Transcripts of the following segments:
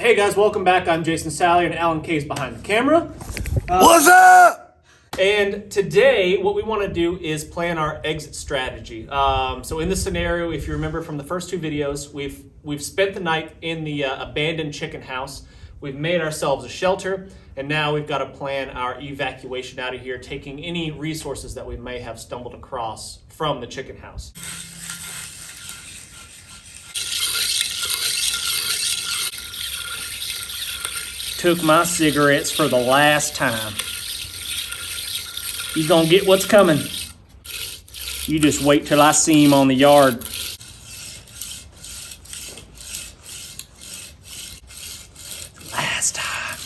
Hey guys, welcome back. I'm Jason Salyer and Alan Kay's behind the camera. What's up? And today what we want to do is plan our exit strategy. So in this scenario, if you remember from the first two videos, we've spent the night in the abandoned chicken house. We've made ourselves a shelter, and now we've got to plan our evacuation out of here, taking any resources that we may have stumbled across from the chicken house. Took my cigarettes for the last time. He's gonna get what's coming. You just wait till I see him on the yard. Last time.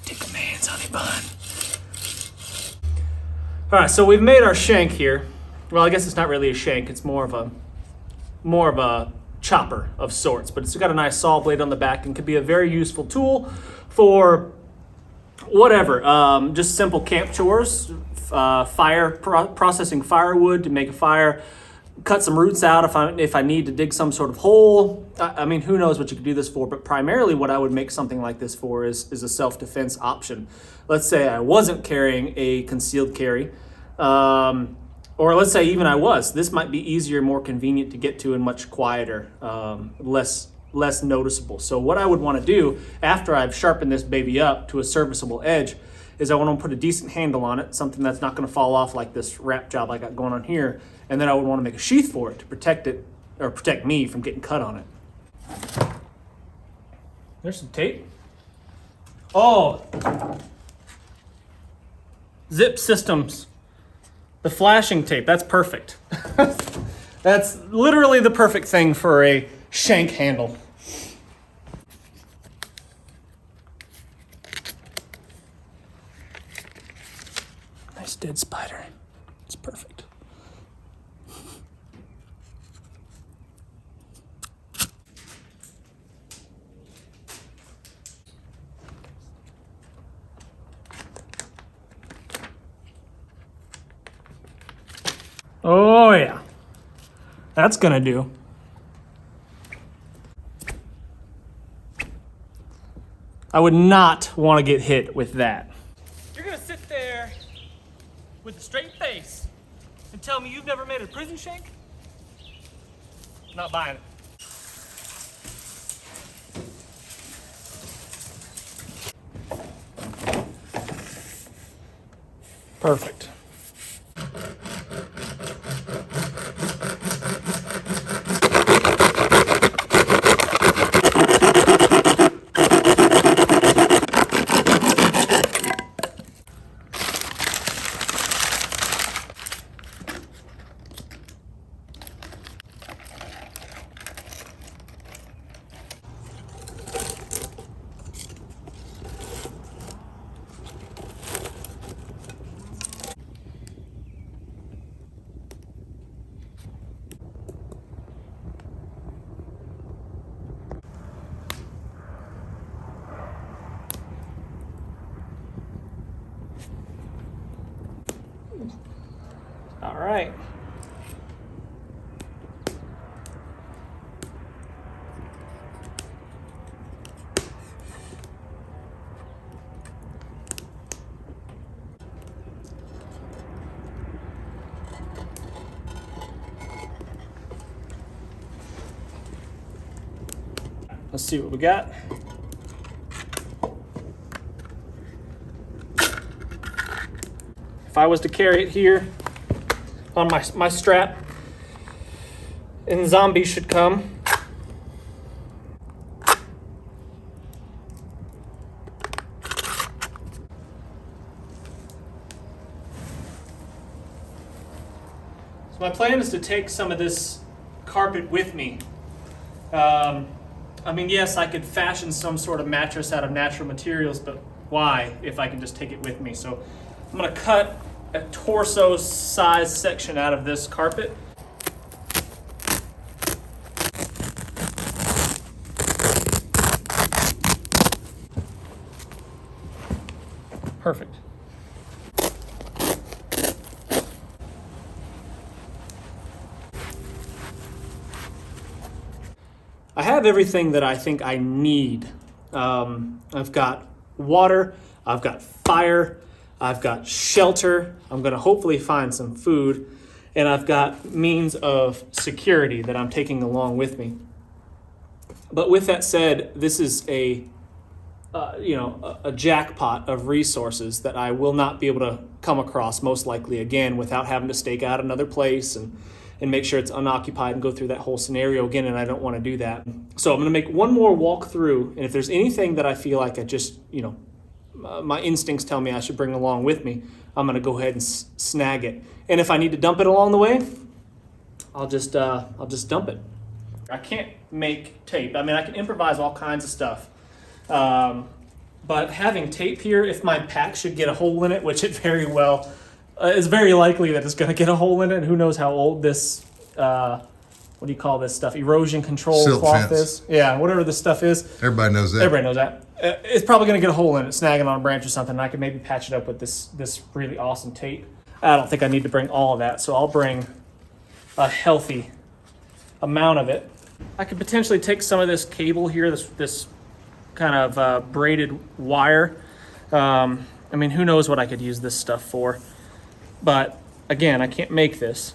Take a man's honey bun. All right, so we've made our shank here. Well, I guess it's not really a shank. It's more of a chopper of sorts, but it's got a nice saw blade on the back and could be a very useful tool for whatever, just simple camp chores, processing firewood to make a fire, cut some roots out if I need to dig some sort of hole. I mean, who knows what you could do this for, but primarily what I would make something like this for is a self-defense option. Let's say I wasn't carrying a concealed carry, or let's say even I was. This might be easier, more convenient to get to and much quieter, less noticeable. So what I would want to do after I've sharpened this baby up to a serviceable edge is I want to put a decent handle on it, something that's not going to fall off like this wrap job I got going on here, and then I would want to make a sheath for it to protect it, or protect me from getting cut on it. There's some tape. Oh, Zip Systems. The flashing tape, that's perfect. That's literally the perfect thing for a shank handle. Nice dead spider. It's perfect. Oh yeah, that's gonna do. I would not want to get hit with that. You're gonna sit there with a straight face and tell me you've never made a prison shank? Not buying it. Perfect. All right. Let's see what we got. If I was to carry it here on my strap, and zombies should come. So my plan is to take some of this carpet with me. I mean, yes, I could fashion some sort of mattress out of natural materials, but why if I can just take it with me? So I'm gonna cut a torso size section out of this carpet. Perfect. I have everything that I think I need I've got water, I've got fire, I've got shelter, I'm gonna hopefully find some food, and I've got means of security that I'm taking along with me. But with that said, this is a jackpot of resources that I will not be able to come across most likely again without having to stake out another place and make sure it's unoccupied and go through that whole scenario again, and I don't want to do that. So I'm going to make one more walk through, and if there's anything that I feel like I just, my instincts tell me I should bring along with me, I'm going to go ahead and snag it. And if I need to dump it along the way, I'll just dump it. I can't make tape. I mean, I can improvise all kinds of stuff. But having tape here, if my pack should get a hole in it, which it very well is very likely that it's going to get a hole in it, and who knows how old this, what do you call this stuff? Erosion control Silt cloth fence. is. Yeah, whatever this stuff is. Everybody knows that. Everybody knows that. It's probably going to get a hole in it, snagging on a branch or something, and I can maybe patch it up with this really awesome tape. I don't think I need to bring all of that, so I'll bring a healthy amount of it. I could potentially take some of this cable here, this kind of braided wire. I mean, who knows what I could use this stuff for. But again, I can't make this.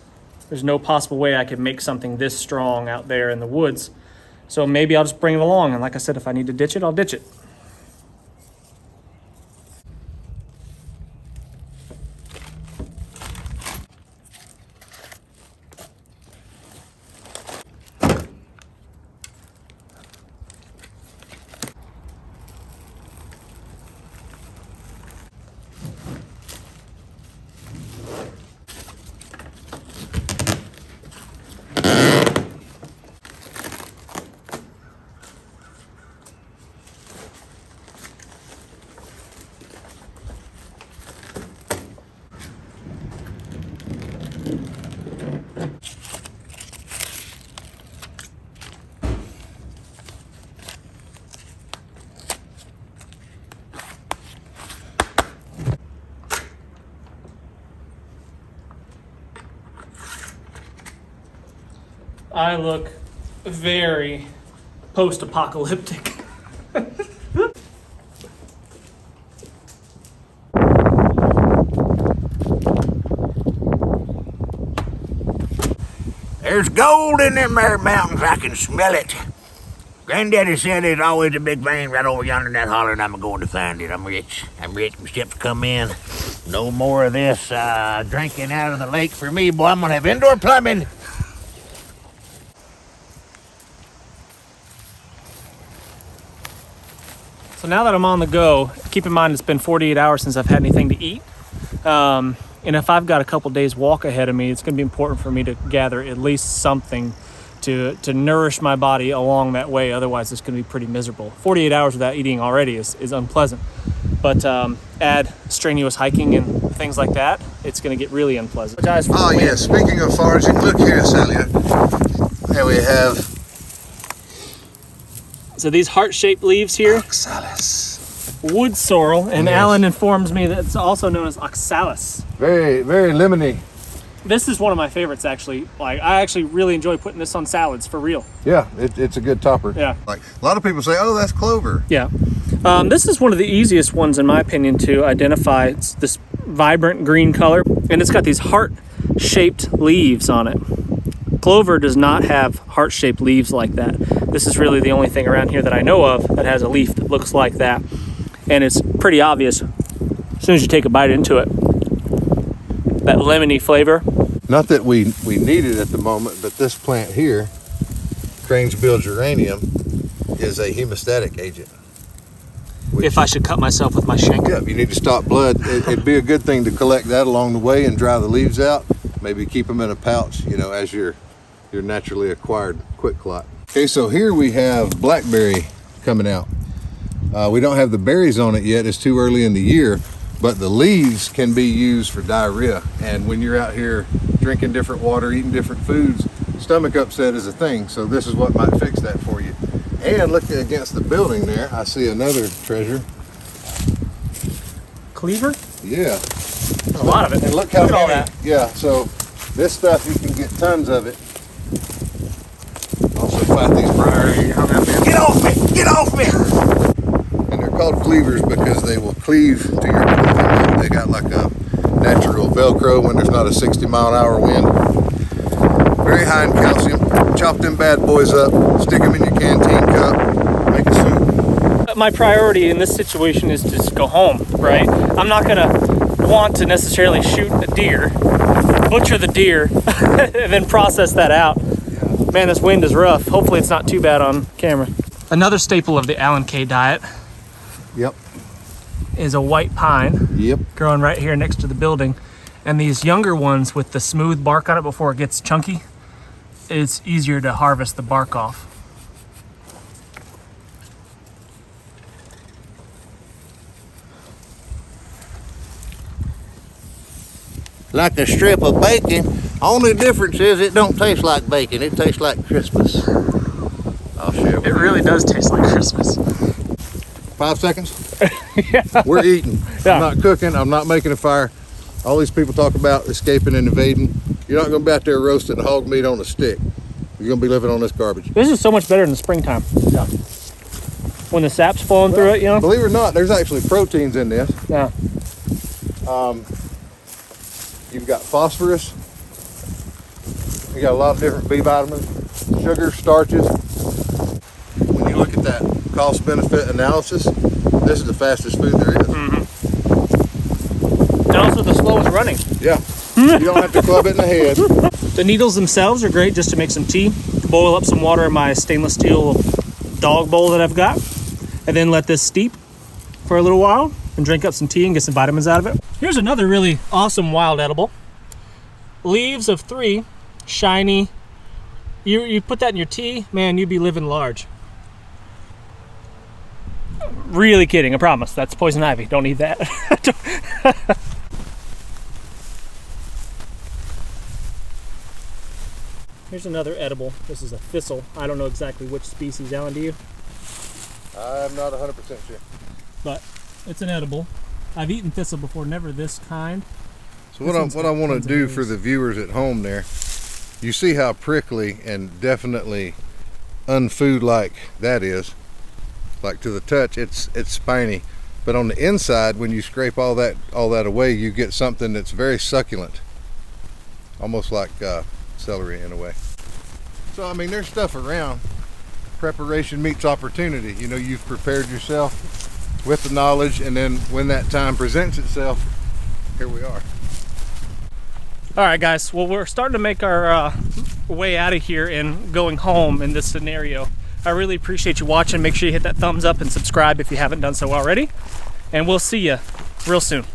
There's no possible way I could make something this strong out there in the woods. So maybe I'll just bring it along. And like I said, if I need to ditch it, I'll ditch it. I look very post-apocalyptic. There's gold in them there mountains. I can smell it. Granddaddy said there's always a big vein right over yonder in that holler, and I'm going to find it. I'm rich. My ships come in. No more of this drinking out of the lake for me, boy. I'm going to have indoor plumbing. So now that I'm on the go, keep in mind it's been 48 hours since I've had anything to eat. And if I've got a couple days walk ahead of me, it's going to be important for me to gather at least something to nourish my body along that way. Otherwise, it's going to be pretty miserable. 48 hours without eating already is unpleasant. But add strenuous hiking and things like that, it's going to get really unpleasant. Oh, yeah. Speaking of foraging, look here, Salyer. There we have So these heart-shaped leaves here, Oxalis. wood sorrel, and Yes. Alan informs me that it's also known as Oxalis. Very, very lemony. This is one of my favorites, actually. Like, I actually really enjoy putting this on salads, for real. Yeah, it's a good topper. Yeah. Like a lot of people say, oh, that's clover. Yeah. This is one of the easiest ones, in my opinion, to identify. It's this vibrant green color, and it's got these heart-shaped leaves on it. Clover does not have heart-shaped leaves like that. This is really the only thing around here that I know of that has a leaf that looks like that. And it's pretty obvious as soon as you take a bite into it. That lemony flavor. Not that we need it at the moment, but this plant here, Cranesbill geranium, is a hemostatic agent. If I should cut myself with my shank. Yeah, if you need to stop blood, it'd be a good thing to collect that along the way and dry the leaves out. Maybe keep them in a pouch, as your naturally acquired quick clot. Okay, so here we have blackberry coming out. We don't have the berries on it yet. It's too early in the year, but the leaves can be used for diarrhea. And when you're out here drinking different water, eating different foods, stomach upset is a thing. So this is what might fix that for you. And look against the building there, I see another treasure. Cleaver? Yeah. A lot of it. And look how at all many. that. Yeah, so this stuff, you can get tons of it. Also fight these briars. Get off me! Get off me! called cleavers because they will cleave to your clothing. They got like a natural Velcro when there's not a 60-mile-an-hour wind. Very high in calcium. Chop them bad boys up, stick them in your canteen cup, make a soup. My priority in this situation is to just go home, right? I'm not gonna want to necessarily shoot a deer, butcher the deer, and then process that out. Man, this wind is rough. Hopefully it's not too bad on camera. Another staple of the Alan K diet Yep. is a white pine. Yep. Growing right here next to the building. And these younger ones with the smooth bark on it before it gets chunky, it's easier to harvest the bark off. Like a strip of bacon. Only difference is it don't taste like bacon. It tastes like Christmas. I'll share with It really does taste like Christmas. 5 seconds. Yeah. We're eating. Yeah. I'm not cooking. I'm not making a fire. All these people talk about escaping and evading. You're not going to be out there roasting hog meat on a stick. You're going to be living on this garbage. This is so much better in the springtime. Yeah. When the sap's flowing through it, you know? Believe it or not, there's actually proteins in this. Yeah. You've got phosphorus. You got a lot of different B vitamins, sugar, starches. When you look at that cost-benefit analysis, this is the fastest food there is. And also the slowest running. Yeah. You don't have to club it in the head. The needles themselves are great just to make some tea. Boil up some water in my stainless steel dog bowl that I've got, and then let this steep for a little while and drink up some tea and get some vitamins out of it. Here's another really awesome wild edible. Leaves of 3, shiny. You put that in your tea, man, you'd be living large. Really kidding, I promise. That's poison ivy. Don't eat that. Here's another edible. This is a thistle. I don't know exactly which species. Alan, do you? I'm not 100% sure. But it's an edible. I've eaten thistle before, never this kind. So what I want to do for the viewers at home there, you see how prickly and definitely unfood-like that is. Like to the touch, it's spiny. But on the inside, when you scrape all that away, you get something that's very succulent. Almost like celery in a way. So I mean, there's stuff around. Preparation meets opportunity. You know, you've prepared yourself with the knowledge, and then when that time presents itself, here we are. All right, guys. Well, we're starting to make our way out of here and going home in this scenario. I really appreciate you watching. Make sure you hit that thumbs up and subscribe if you haven't done so already. And we'll see you real soon.